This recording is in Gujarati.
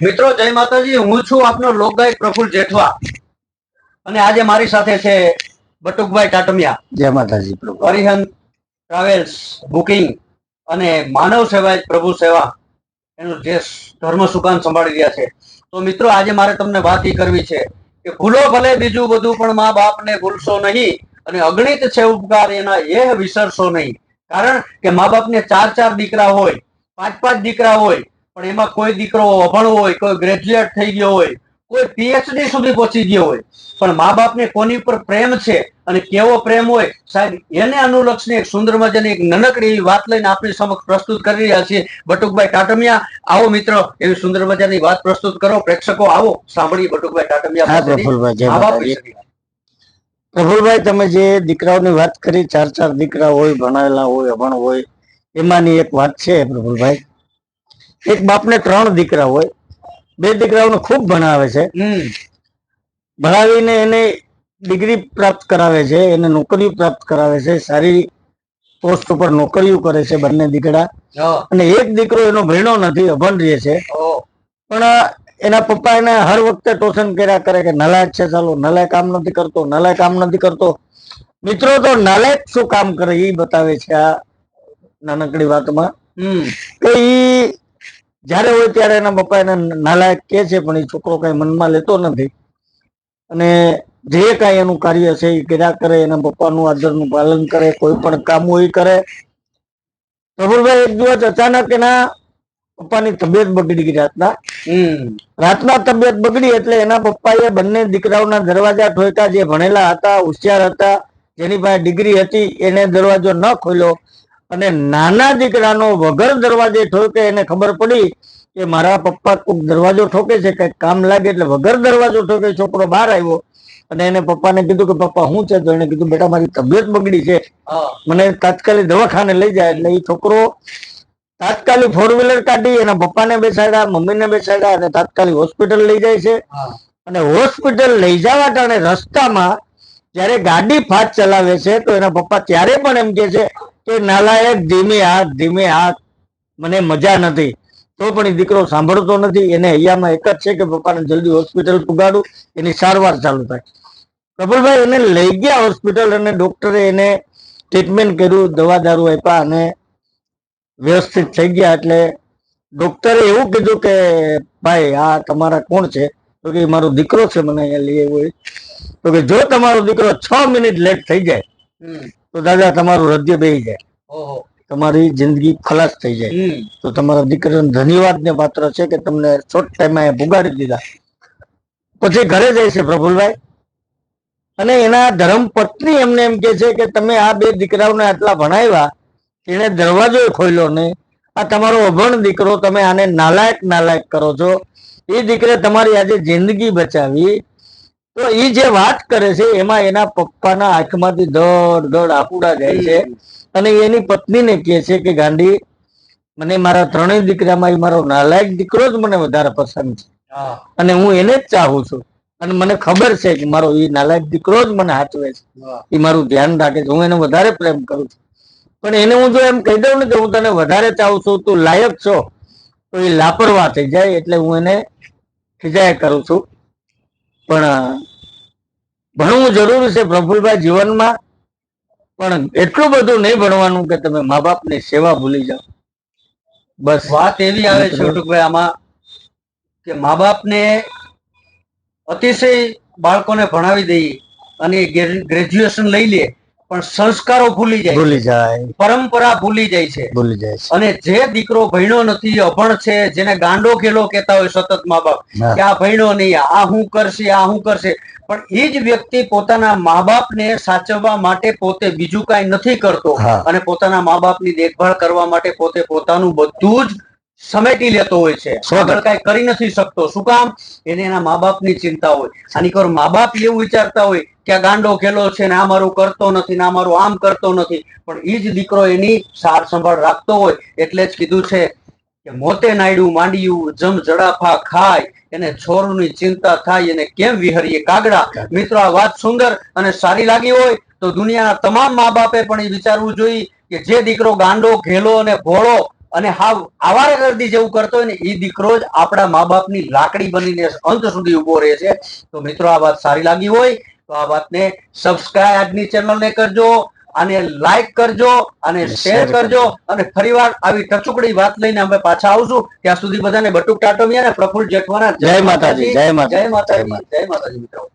મિત્રો જય માતાજી, હું છું આપનો લોકગાયક પ્રફુલ જેઠવા અને આજે મારી સાથે છે બટુકભાઈ ટાટમિયા. જય માતાજી પ્રભુ. અરિહંત ટ્રાવેલ્સ બુકિંગ અને માનવ સેવા જ પ્રભુ સેવા એનું જે ધર્મ સુકાન સંભાળી રહ્યા છે. તો મિત્રો આજે મારે તમને વાત એ કરવી છે કે ભૂલો ભલે બીજું બધું પણ મા બાપને ભૂલશો નહીં અને અગણિત છે ઉપકાર એના એ વિસરશો નહીં. કારણ કે મા બાપને ચાર ચાર દીકરા હોય, પાંચ પાંચ દીકરા હોય, પણ એમાં કોઈ દીકરો અભણ હોય, કોઈ ગ્રેજ્યુએટ થઈ ગયો હોય, કોઈ પીએચડી સુધી પહોંચી ગયો હોય, પણ મા બાપને કોની પર પ્રેમ છે અને કેવો પ્રેમ હોય સાહેબ એને અનુલક્ષની એક સુંદર મજાની એક નાનકડી વાત લઈને આપણી સમક્ષ પ્રસ્તુત કરી રહ્યા છીએ. બટુકભાઈ ટાટમિયા, આવો મિત્રો, એવી સુંદર મજાની વાત પ્રસ્તુત કરો. પ્રેક્ષકો આવો સાંભળીએ બટુકભાઈ ટાટમિયા. પ્રફુલભાઈ જય માતાજી. પ્રફુલભાઈ, તમે જે દીકરાઓની વાત કરી, ચાર ચાર દીકરા હોય, ભણાયેલા હોય, અભણ હોય, એમાંની એક વાત છે પ્રફુલભાઈ. એક બાપને 3 દીકરા હોય, 2 દીકરાઓને ખૂબ ભણાવે છે, ભણાવીને એને ડિગ્રી પ્રાપ્ત કરાવે છે, એને નોકરીઓ પ્રાપ્ત કરાવે છે, સારી પોસ્ટ ઉપર નોકરીઓ કરે છે બંને દીકરા. અને એક દીકરો એનો ભણ્યો નથી, અભણ રહે છે, પણ એના પપ્પા એને હર વખતે ટોશન કર્યા કરે કે નલાયક છે, ચાલો નલાયક કામ નથી કરતો, નલાયક કામ નથી કરતો. મિત્રો, તો નાલાયક શું કામ કરે એ બતાવે છે આ નાનકડી વાતમાં. કે ઈ જયારે હોય ત્યારે એના પપ્પા એને નાલાયક કે છે, પણ એ છોકરો કઈ મનમાં લેતો નથી અને જે કઈ એનું કાર્ય છે એ કર્યા કરે, એના પપ્પાનું આદરનું પાલન કરે, કોઈ પણ કામ હોય કરે. પ્રફુલભાઈ, એક દિવસ અચાનક એના પપ્પાની તબિયત બગડી ગઈ. રાતના તબિયત બગડી એટલે એના પપ્પાએ બંને દીકરાઓના દરવાજા ઠોક્યા. જે ભણેલા હતા, હોશિયાર હતા, જેની પાસે ડિગ્રી હતી, એને દરવાજો ન ખોલ્યો અને નાના દીકરાનો વગર દરવાજે ઠોકે. એને ખબર પડી કે મારા પપ્પા કોઈક દરવાજો ઠોકે છે, કઈક કામ લાગે, એટલે વગર દરવાજો ઠોકે છોકરો બહાર આવ્યો અને એને પપ્પાને કીધું કે પપ્પા શું છે? તો એને કીધું બેટા મારી તબિયત બગડી છે, મને તાત્કાલિક દવાખાને લઈ જાય. એટલે એ છોકરો તાત્કાલિક 4 વ્હીલર કાઢી એના પપ્પાને બેસાડ્યા, મમ્મીને બેસાડ્યા અને તાત્કાલિક હોસ્પિટલ લઈ જાય છે. અને હોસ્પિટલ લઈ જવા ટાણે રસ્તામાં જયારે ગાડી ફાસ્ટ ચલાવે છે તો એના પપ્પા ત્યારે પણ એમ કે છે કે નાલાયક, ધીમે હાથ, ધીમે હાથ, મને મજા નથી. તો પણ એ દીકરો સાંભળતો નથી. એને હૈયામાં એક જ છે કે પપ્પાને જલ્દી હોસ્પિટલ પુગાડું, એની સારવાર ચાલુ થાય. પ્રફુલભાઈ, એને લઈ ગયા હોસ્પિટલ અને ડોક્ટરે એને ટ્રીટમેન્ટ કર્યું, દવા દારૂ આપ્યા અને વ્યવસ્થિત થઈ ગયા. એટલે ડોક્ટરે એવું કીધું કે ભાઈ આ તમારા કોણ છે? તો કે મારો દીકરો છે, મને અહીંયા લઈ આવ્યો. તો કે જો તમારો દીકરો 6 મિનિટ લેટ થઈ જાય તો દાદા તમારું હૃદય બેસી જાય, તમારી જિંદગી ખલાસ થઈ જાય. તો તમારા દીકરાને ધન્યવાદ ને પાત્ર છે કે તમને શોર્ટ ટાઈમમાં પુગાડી દીધા. પછી ઘરે જાય છે પ્રફુલભાઈ અને એના ધર્મ પત્ની એમને એમ કે છે કે તમે આ 2 દીકરાઓને આટલા ભણાવ્યા, એને દરવાજો ખોલ્યો નહીં, આ તમારો અભણ દીકરો, તમે આને નાલાયક નાલાયક કરો છો. એ દીકરે તમારી આજે જિંદગી બચાવી. તો એ જે વાત કરે છે એમાં એના પપ્પાના આંખમાંથી દોડ દોડ આંસુડા જાય છે અને એની પત્નીને કહે છે કે ગાંડી, મને મારા 3 દીકરામાં મારો નાલાયક દીકરો જ મને વધારે પસંદ છે અને હું એને જ ચાહું છું. અને મને ખબર છે કે મારો એ નાલાયક દીકરો જ મને હાચવે છે, એ મારું ધ્યાન રાખે છે, હું એને વધારે પ્રેમ કરું છું. પણ એને હું જો એમ કહી દઉં ને કે હું તને વધારે ચાહું છું, તું લાયક છો, તો એ લાપરવાહ થઈ જાય. એટલે હું એને ખીજાયા કરું છું. પણ ભણવું જરૂરી છે પ્રફુલભાઈ જીવનમાં, પણ એટલું બધું નહીં ભણવાનું કે તમે મા બાપની સેવા ભૂલી જાઓ. બસ વાત એવી આવે છે બટુકભાઈ આમાં કે મા બાપને અતિશય બાળકોને ભણાવી દઈએ અને ગ્રેજ્યુએશન લઈ લે, પણ સંસ્કારો ભૂલી જાય, પરંપરા ભૂલી જાય છે. અને જે દીકરો ભણ્યો નથી, અભણ છે, જેને ગાંડો ખેલો કહેતા હોય સતત મા બાપ કે આ ભણ્યો નહીં, આ શું કરશે, આ શું કરશે, પણ એ જ વ્યક્તિ પોતાના મા બાપને સાચવવા માટે પોતે બીજું કાંઈ નથી કરતો અને પોતાના મા બાપની દેખભાળ કરવા માટે પોતે પોતાનું બધું જ સમેટી લેતો હોય છે, આગળ કઈ કરી નથી શકતો. શું કામ? એને એના મા બાપની ચિંતા હોય. આની કર મા બાપ એવું વિચારતા હોય કે આ ગાંડો ખેલો છે ને આ મારું કરતો નથી ને આ મારું આમ કરતો નથી, પણ એ જ દીકરો એની સાર સંભાળ રાખતો હોય. એટલે જ કીધું છે કે મોતે નાયડું માંડ્યું જમ જડાફા ખાય, એને છોરની ચિંતા થાય એને કેમ વિહરીએ કાગડા. મિત્રો, આ વાત સુંદર અને સારી લાગી હોય તો દુનિયાના તમામ મા બાપે પણ એ વિચારવું જોઈએ કે જે દીકરો ગાંડો, ઘેલો અને ભોળો અને હાવ આવારાગર્દી જેવું કરતો હોય ને એ દીકરો જ આપણા મા બાપની લાકડી બનીને અંત સુધી ઉભો રહે છે. તો મિત્રો આ વાત સારી લાગી હોય તો આ વાતને સબસ્ક્રાઇબ આજની ચેનલને કરજો, અને લાઈક કરજો અને શેર કરજો. અને ફરીવાર આવી ટચુકડી વાત લઈને અમે પાછા આવશું. ત્યાં સુધી બધાને બટુક ટાટોમિયા ને પ્રફુલ્લ જેઠવાના જય માતાજી, જય માતાજી, જય માતાજી, જય માતાજી મિત્રો.